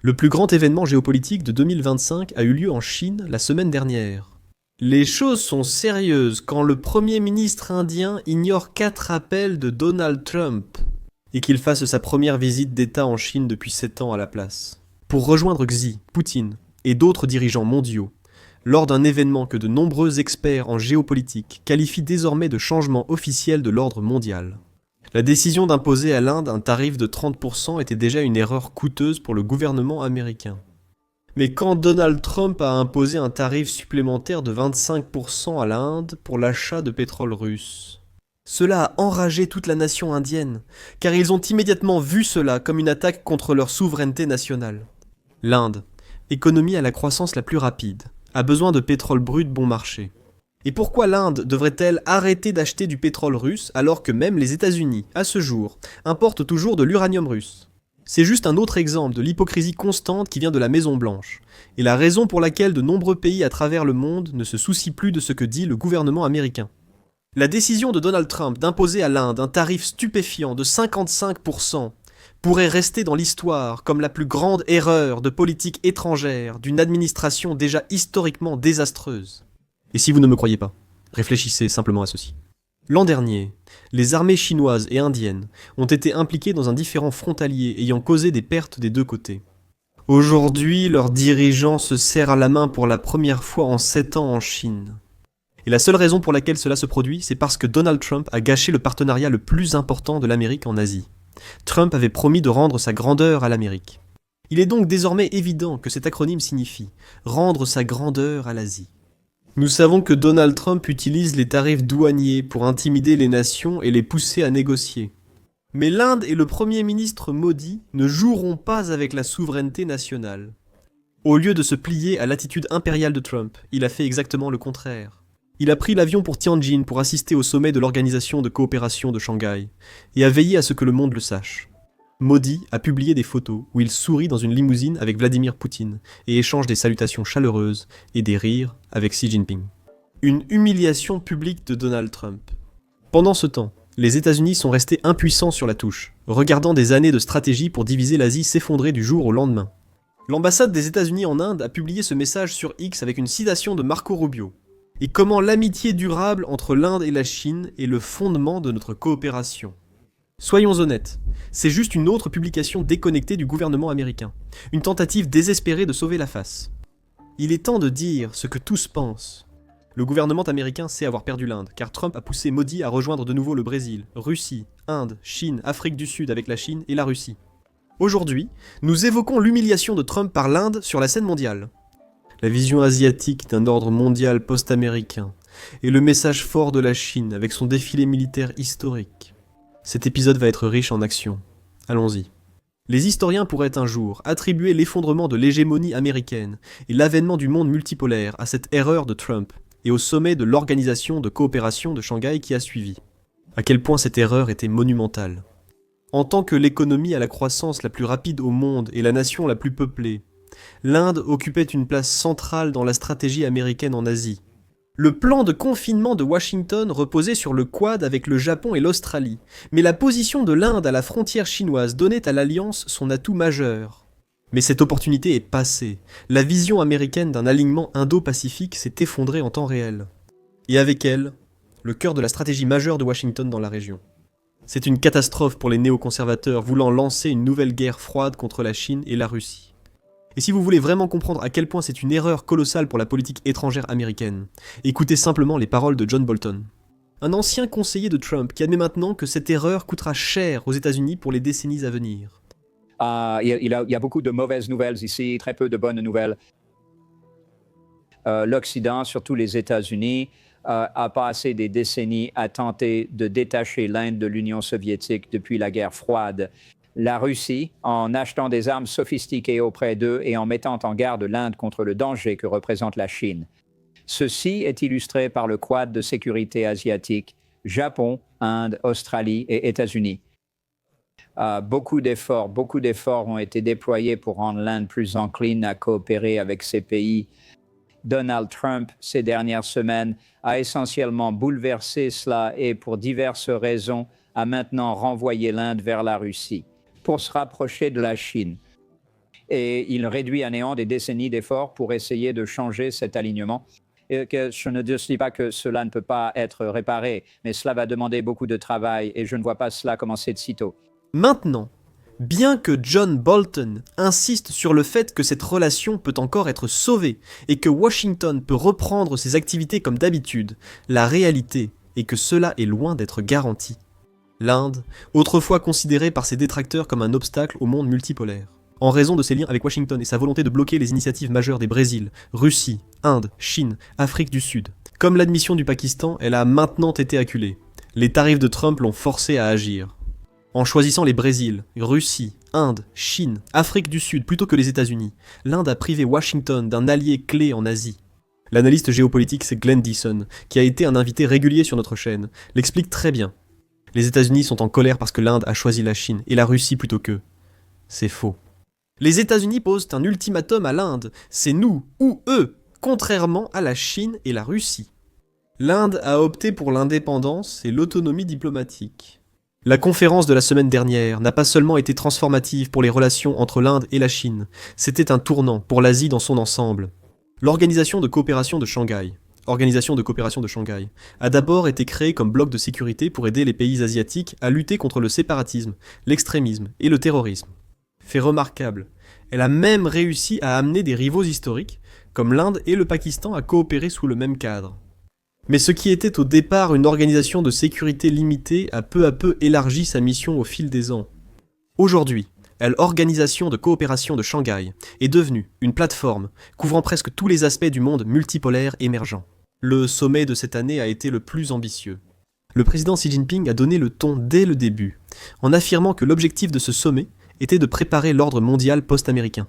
Le plus grand événement géopolitique de 2025 a eu lieu en Chine la semaine dernière. Les choses sont sérieuses quand le Premier ministre indien ignore 4 appels de Donald Trump et qu'il fasse sa première visite d'État en Chine depuis 7 ans à la place. Pour rejoindre Xi, Poutine et d'autres dirigeants mondiaux, lors d'un événement que de nombreux experts en géopolitique qualifient désormais de changement officiel de l'ordre mondial. La décision d'imposer à l'Inde un tarif de 30% était déjà une erreur coûteuse pour le gouvernement américain. Mais quand Donald Trump a imposé un tarif supplémentaire de 25% à l'Inde pour l'achat de pétrole russe, cela a enragé toute la nation indienne, car ils ont immédiatement vu cela comme une attaque contre leur souveraineté nationale. L'Inde, économie à la croissance la plus rapide, a besoin de pétrole brut bon marché. Et pourquoi l'Inde devrait-elle arrêter d'acheter du pétrole russe alors que même les États-Unis, à ce jour, importent toujours de l'uranium russe? C'est juste un autre exemple de l'hypocrisie constante qui vient de la Maison-Blanche, et la raison pour laquelle de nombreux pays à travers le monde ne se soucient plus de ce que dit le gouvernement américain. La décision de Donald Trump d'imposer à l'Inde un tarif stupéfiant de 55% pourrait rester dans l'histoire comme la plus grande erreur de politique étrangère d'une administration déjà historiquement désastreuse. Et si vous ne me croyez pas, réfléchissez simplement à ceci. L'an dernier, les armées chinoises et indiennes ont été impliquées dans un différend frontalier ayant causé des pertes des deux côtés. Aujourd'hui, leurs dirigeants se serrent la main pour la première fois en 7 ans en Chine. Et la seule raison pour laquelle cela se produit, c'est parce que Donald Trump a gâché le partenariat le plus important de l'Amérique en Asie. Trump avait promis de rendre sa grandeur à l'Amérique. Il est donc désormais évident que cet acronyme signifie « rendre sa grandeur à l'Asie ». Nous savons que Donald Trump utilise les tarifs douaniers pour intimider les nations et les pousser à négocier. Mais l'Inde et le Premier ministre Modi ne joueront pas avec la souveraineté nationale. Au lieu de se plier à l'attitude impériale de Trump, il a fait exactement le contraire. Il a pris l'avion pour Tianjin pour assister au sommet de l'Organisation de coopération de Shanghai, et a veillé à ce que le monde le sache. Modi a publié des photos où il sourit dans une limousine avec Vladimir Poutine et échange des salutations chaleureuses et des rires avec Xi Jinping. Une humiliation publique de Donald Trump. Pendant ce temps, les États-Unis sont restés impuissants sur la touche, regardant des années de stratégie pour diviser l'Asie s'effondrer du jour au lendemain. L'ambassade des États-Unis en Inde a publié ce message sur X avec une citation de Marco Rubio. Et comment l'amitié durable entre l'Inde et la Chine est le fondement de notre coopération. Soyons honnêtes, c'est juste une autre publication déconnectée du gouvernement américain, une tentative désespérée de sauver la face. Il est temps de dire ce que tous pensent. Le gouvernement américain sait avoir perdu l'Inde, car Trump a poussé Modi à rejoindre de nouveau le Brésil, Russie, Inde, Chine, Afrique du Sud avec la Chine et la Russie. Aujourd'hui, nous évoquons l'humiliation de Trump par l'Inde sur la scène mondiale. La vision asiatique d'un ordre mondial post-américain, et le message fort de la Chine avec son défilé militaire historique. Cet épisode va être riche en action. Allons-y. Les historiens pourraient un jour attribuer l'effondrement de l'hégémonie américaine et l'avènement du monde multipolaire à cette erreur de Trump et au sommet de l'Organisation de coopération de Shanghai qui a suivi. À quel point cette erreur était monumentale. En tant que l'économie à la croissance la plus rapide au monde et la nation la plus peuplée, l'Inde occupait une place centrale dans la stratégie américaine en Asie. Le plan de confinement de Washington reposait sur le Quad avec le Japon et l'Australie, mais la position de l'Inde à la frontière chinoise donnait à l'alliance son atout majeur. Mais cette opportunité est passée. La vision américaine d'un alignement indo-pacifique s'est effondrée en temps réel. Et avec elle, le cœur de la stratégie majeure de Washington dans la région. C'est une catastrophe pour les néoconservateurs voulant lancer une nouvelle guerre froide contre la Chine et la Russie. Et si vous voulez vraiment comprendre à quel point c'est une erreur colossale pour la politique étrangère américaine, écoutez simplement les paroles de John Bolton. Un ancien conseiller de Trump qui admet maintenant que cette erreur coûtera cher aux États-Unis pour les décennies à venir. Il y a beaucoup de mauvaises nouvelles ici, très peu de bonnes nouvelles. L'Occident, surtout les États-Unis, a passé des décennies à tenter de détacher l'Inde de l'Union soviétique depuis la guerre froide. La Russie, en achetant des armes sophistiquées auprès d'eux et en mettant en garde l'Inde contre le danger que représente la Chine. Ceci est illustré par le quad de sécurité asiatique, Japon, Inde, Australie et États-Unis. Beaucoup d'efforts ont été déployés pour rendre l'Inde plus encline à coopérer avec ces pays. Donald Trump, ces dernières semaines, a essentiellement bouleversé cela et, pour diverses raisons, a maintenant renvoyé l'Inde vers la Russie pour se rapprocher de la Chine. et il réduit à néant des décennies d'efforts pour essayer de changer cet alignement. Et que je ne dis pas que cela ne peut pas être réparé, mais cela va demander beaucoup de travail et je ne vois pas cela commencer de sitôt. Maintenant, bien que John Bolton insiste sur le fait que cette relation peut encore être sauvée et que Washington peut reprendre ses activités comme d'habitude, la réalité est que cela est loin d'être garanti. L'Inde, autrefois considérée par ses détracteurs comme un obstacle au monde multipolaire, en raison de ses liens avec Washington et sa volonté de bloquer les initiatives majeures des Brésil, Russie, Inde, Chine, Afrique du Sud. Comme l'admission du Pakistan, elle a maintenant été acculée. Les tarifs de Trump l'ont forcé à agir. En choisissant les Brésil, Russie, Inde, Chine, Afrique du Sud plutôt que les États-Unis, l'Inde a privé Washington d'un allié clé en Asie. L'analyste géopolitique, c'est Glenn Deason, qui a été un invité régulier sur notre chaîne, l'explique très bien. Les États-Unis sont en colère parce que l'Inde a choisi la Chine et la Russie plutôt qu'eux. C'est faux. Les États-Unis posent un ultimatum à l'Inde, c'est nous ou eux, contrairement à la Chine et la Russie. L'Inde a opté pour l'indépendance et l'autonomie diplomatique. La conférence de la semaine dernière n'a pas seulement été transformative pour les relations entre l'Inde et la Chine, c'était un tournant pour l'Asie dans son ensemble. L'Organisation de coopération de Shanghai, a d'abord été créée comme bloc de sécurité pour aider les pays asiatiques à lutter contre le séparatisme, l'extrémisme et le terrorisme. Fait remarquable, elle a même réussi à amener des rivaux historiques, comme l'Inde et le Pakistan, à coopérer sous le même cadre. Mais ce qui était au départ une organisation de sécurité limitée a peu à peu élargi sa mission au fil des ans. Aujourd'hui, l'Organisation de coopération de Shanghai est devenue une plateforme couvrant presque tous les aspects du monde multipolaire émergent. Le sommet de cette année a été le plus ambitieux. Le président Xi Jinping a donné le ton dès le début, en affirmant que l'objectif de ce sommet était de préparer l'ordre mondial post-américain.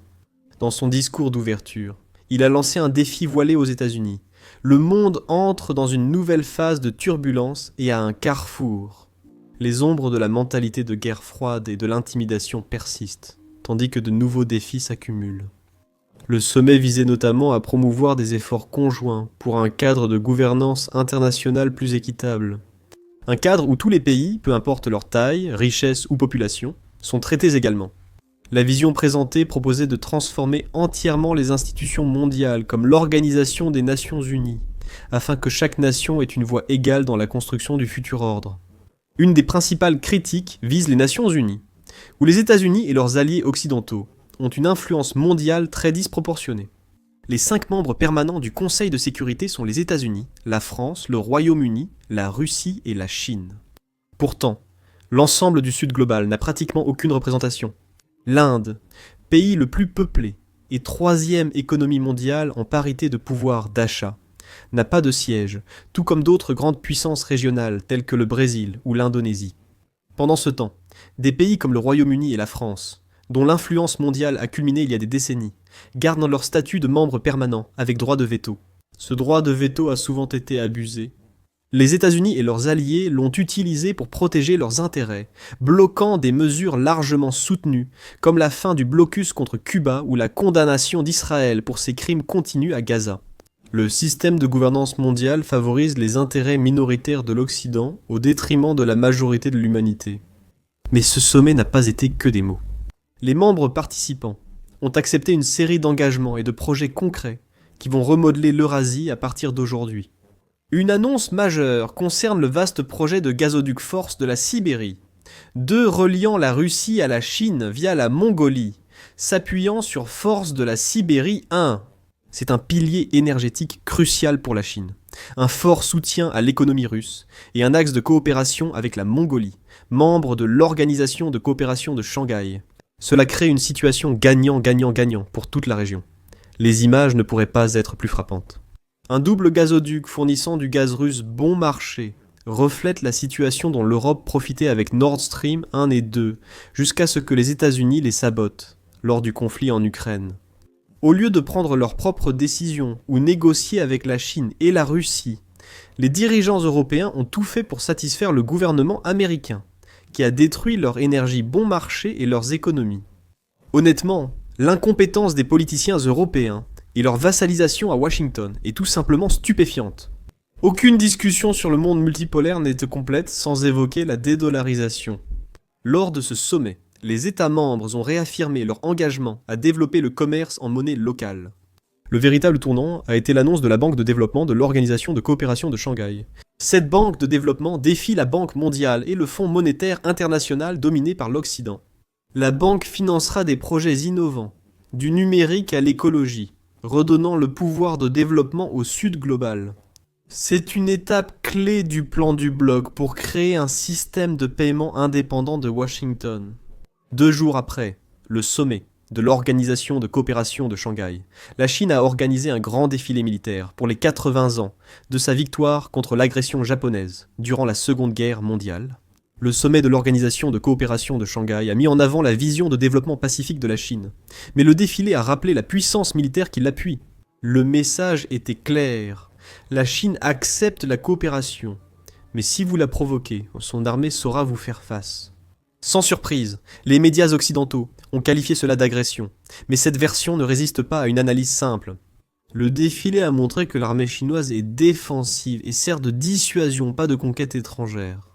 Dans son discours d'ouverture, il a lancé un défi voilé aux États-Unis. Le monde entre dans une nouvelle phase de turbulence et à un carrefour. Les ombres de la mentalité de guerre froide et de l'intimidation persistent, tandis que de nouveaux défis s'accumulent. Le sommet visait notamment à promouvoir des efforts conjoints pour un cadre de gouvernance internationale plus équitable. Un cadre où tous les pays, peu importe leur taille, richesse ou population, sont traités également. La vision présentée proposait de transformer entièrement les institutions mondiales comme l'Organisation des Nations Unies, afin que chaque nation ait une voix égale dans la construction du futur ordre. Une des principales critiques vise les Nations Unies, où les États-Unis et leurs alliés occidentaux ont une influence mondiale très disproportionnée. Les 5 membres permanents du Conseil de sécurité sont les États-Unis, la France, le Royaume-Uni, la Russie et la Chine. Pourtant, l'ensemble du Sud global n'a pratiquement aucune représentation. L'Inde, pays le plus peuplé et 3e économie mondiale en parité de pouvoir d'achat, n'a pas de siège, tout comme d'autres grandes puissances régionales telles que le Brésil ou l'Indonésie. Pendant ce temps, des pays comme le Royaume-Uni et la France, dont l'influence mondiale a culminé il y a des décennies, gardent leur statut de membre permanent avec droit de veto. Ce droit de veto a souvent été abusé. Les États-Unis et leurs alliés l'ont utilisé pour protéger leurs intérêts, bloquant des mesures largement soutenues, comme la fin du blocus contre Cuba ou la condamnation d'Israël pour ses crimes continus à Gaza. Le système de gouvernance mondiale favorise les intérêts minoritaires de l'Occident au détriment de la majorité de l'humanité. Mais ce sommet n'a pas été que des mots. Les membres participants ont accepté une série d'engagements et de projets concrets qui vont remodeler l'Eurasie à partir d'aujourd'hui. Une annonce majeure concerne le vaste projet de gazoduc force de la Sibérie, 2 reliant la Russie à la Chine via la Mongolie, s'appuyant sur Force de la Sibérie 1. C'est un pilier énergétique crucial pour la Chine, un fort soutien à l'économie russe et un axe de coopération avec la Mongolie, membre de l'Organisation de coopération de Shanghai. Cela crée une situation gagnant-gagnant-gagnant pour toute la région. Les images ne pourraient pas être plus frappantes. Un double gazoduc fournissant du gaz russe bon marché reflète la situation dont l'Europe profitait avec Nord Stream 1 et 2, jusqu'à ce que les États-Unis les sabotent lors du conflit en Ukraine. Au lieu de prendre leurs propres décisions ou négocier avec la Chine et la Russie, les dirigeants européens ont tout fait pour satisfaire le gouvernement américain, qui a détruit leur énergie bon marché et leurs économies. Honnêtement, l'incompétence des politiciens européens et leur vassalisation à Washington est tout simplement stupéfiante. Aucune discussion sur le monde multipolaire n'est complète sans évoquer la dédollarisation. Lors de ce sommet, Les États membres ont réaffirmé leur engagement à développer le commerce en monnaie locale. Le véritable tournant a été l'annonce de la Banque de développement de l'Organisation de coopération de Shanghai. Cette banque de développement défie la Banque mondiale et le Fonds monétaire international dominé par l'Occident. La banque financera des projets innovants, du numérique à l'écologie, redonnant le pouvoir de développement au Sud global. C'est une étape clé du plan du bloc pour créer un système de paiement indépendant de Washington. 2 jours après, le sommet de l'Organisation de coopération de Shanghai, la Chine a organisé un grand défilé militaire pour les 80 ans de sa victoire contre l'agression japonaise durant la Seconde Guerre mondiale. Le sommet de l'Organisation de coopération de Shanghai a mis en avant la vision de développement pacifique de la Chine, mais le défilé a rappelé la puissance militaire qui l'appuie. Le message était clair. La Chine accepte la coopération, mais si vous la provoquez, son armée saura vous faire face. Sans surprise, les médias occidentaux ont qualifié cela d'agression, mais cette version ne résiste pas à une analyse simple. Le défilé a montré que l'armée chinoise est défensive et sert de dissuasion, pas de conquête étrangère.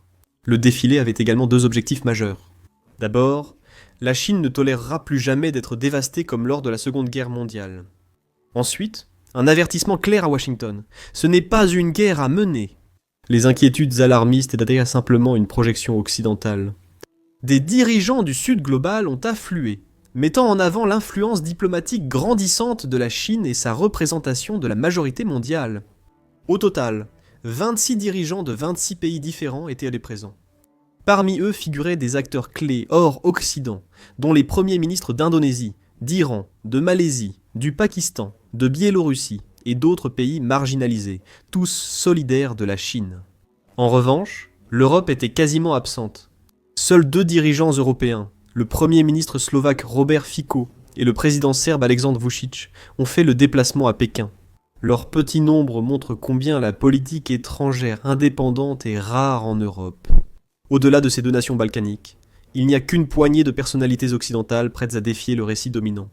Le défilé avait également 2 objectifs majeurs. D'abord, la Chine ne tolérera plus jamais d'être dévastée comme lors de la Seconde Guerre mondiale. Ensuite, un avertissement clair à Washington. Ce n'est pas une guerre à mener. Les inquiétudes alarmistes étaient simplement une projection occidentale. Des dirigeants du Sud global ont afflué, mettant en avant l'influence diplomatique grandissante de la Chine et sa représentation de la majorité mondiale. Au total, 26 dirigeants de 26 pays différents étaient présents. Parmi eux figuraient des acteurs clés hors Occident, dont les premiers ministres d'Indonésie, d'Iran, de Malaisie, du Pakistan, de Biélorussie et d'autres pays marginalisés, tous solidaires de la Chine. En revanche, l'Europe était quasiment absente. Seuls 2 dirigeants européens, le premier ministre slovaque Robert Fico et le président serbe Aleksandar Vučić, ont fait le déplacement à Pékin. Leur petit nombre montre combien la politique étrangère indépendante est rare en Europe. Au-delà de ces 2 nations balkaniques, il n'y a qu'une poignée de personnalités occidentales prêtes à défier le récit dominant.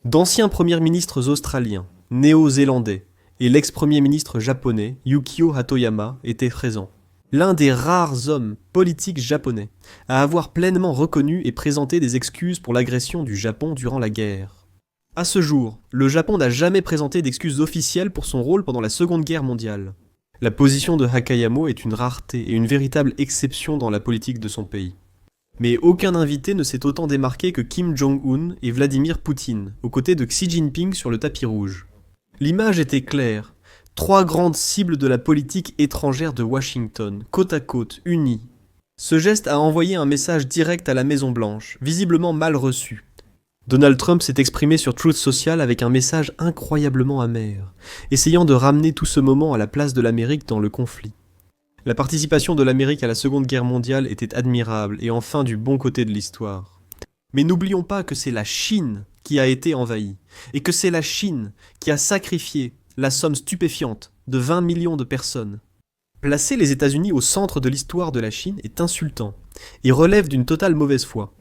D'anciens premiers ministres australiens, néo-zélandais et l'ex-premier ministre japonais Yukio Hatoyama étaient présents. L'un des rares hommes politiques japonais à avoir pleinement reconnu et présenté des excuses pour l'agression du Japon durant la guerre. À ce jour, le Japon n'a jamais présenté d'excuses officielles pour son rôle pendant la Seconde Guerre mondiale. La position de Hakayama est une rareté et une véritable exception dans la politique de son pays. Mais aucun invité ne s'est autant démarqué que Kim Jong-un et Vladimir Poutine, aux côtés de Xi Jinping sur le tapis rouge. L'image était claire. 3 grandes cibles de la politique étrangère de Washington, côte à côte, unies. Ce geste a envoyé un message direct à la Maison-Blanche, visiblement mal reçu. Donald Trump s'est exprimé sur Truth Social avec un message incroyablement amer, essayant de ramener tout ce moment à la place de l'Amérique dans le conflit. La participation de l'Amérique à la Seconde Guerre mondiale était admirable et enfin du bon côté de l'histoire. Mais n'oublions pas que c'est la Chine qui a été envahie, et que c'est la Chine qui a sacrifié la somme stupéfiante de 20 millions de personnes. Placer les États-Unis au centre de l'histoire de la Chine est insultant et relève d'une totale mauvaise foi.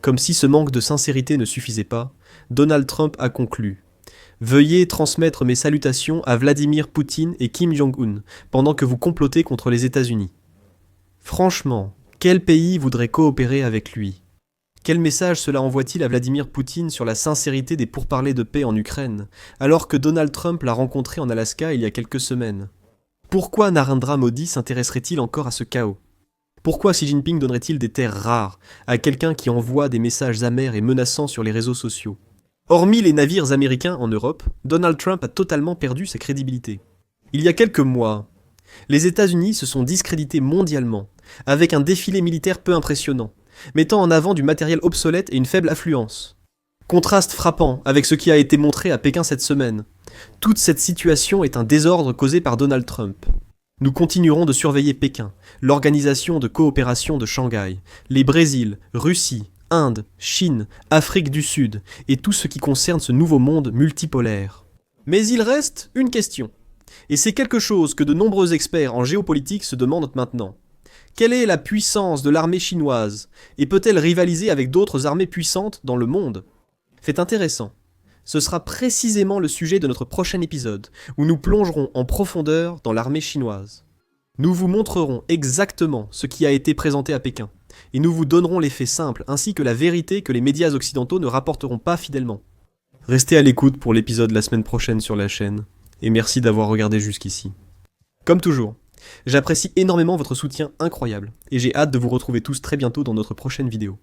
Comme si ce manque de sincérité ne suffisait pas, Donald Trump a conclu « Veuillez transmettre mes salutations à Vladimir Poutine et Kim Jong-un pendant que vous complotez contre les États-Unis. » Franchement, quel pays voudrait coopérer avec lui ? Quel message cela envoie-t-il à Vladimir Poutine sur la sincérité des pourparlers de paix en Ukraine, alors que Donald Trump l'a rencontré en Alaska il y a quelques semaines ? Pourquoi Narendra Modi s'intéresserait-il encore à ce chaos ? Pourquoi Xi Jinping donnerait-il des terres rares à quelqu'un qui envoie des messages amers et menaçants sur les réseaux sociaux ? Hormis les navires américains en Europe, Donald Trump a totalement perdu sa crédibilité. Il y a quelques mois, les États-Unis se sont discrédités mondialement, avec un défilé militaire peu impressionnant, mettant en avant du matériel obsolète et une faible affluence. Contraste frappant avec ce qui a été montré à Pékin cette semaine. Toute cette situation est un désordre causé par Donald Trump. Nous continuerons de surveiller Pékin, l'Organisation de coopération de Shanghai, les Brésil, Russie, Inde, Chine, Afrique du Sud et tout ce qui concerne ce nouveau monde multipolaire. Mais il reste une question. Et c'est quelque chose que de nombreux experts en géopolitique se demandent maintenant. Quelle est la puissance de l'armée chinoise et peut-elle rivaliser avec d'autres armées puissantes dans le monde ? Fait intéressant. Ce sera précisément le sujet de notre prochain épisode, où nous plongerons en profondeur dans l'armée chinoise. Nous vous montrerons exactement ce qui a été présenté à Pékin, et nous vous donnerons les faits simples, ainsi que la vérité que les médias occidentaux ne rapporteront pas fidèlement. Restez à l'écoute pour l'épisode la semaine prochaine sur la chaîne, et merci d'avoir regardé jusqu'ici. Comme toujours, j'apprécie énormément votre soutien incroyable, et j'ai hâte de vous retrouver tous très bientôt dans notre prochaine vidéo.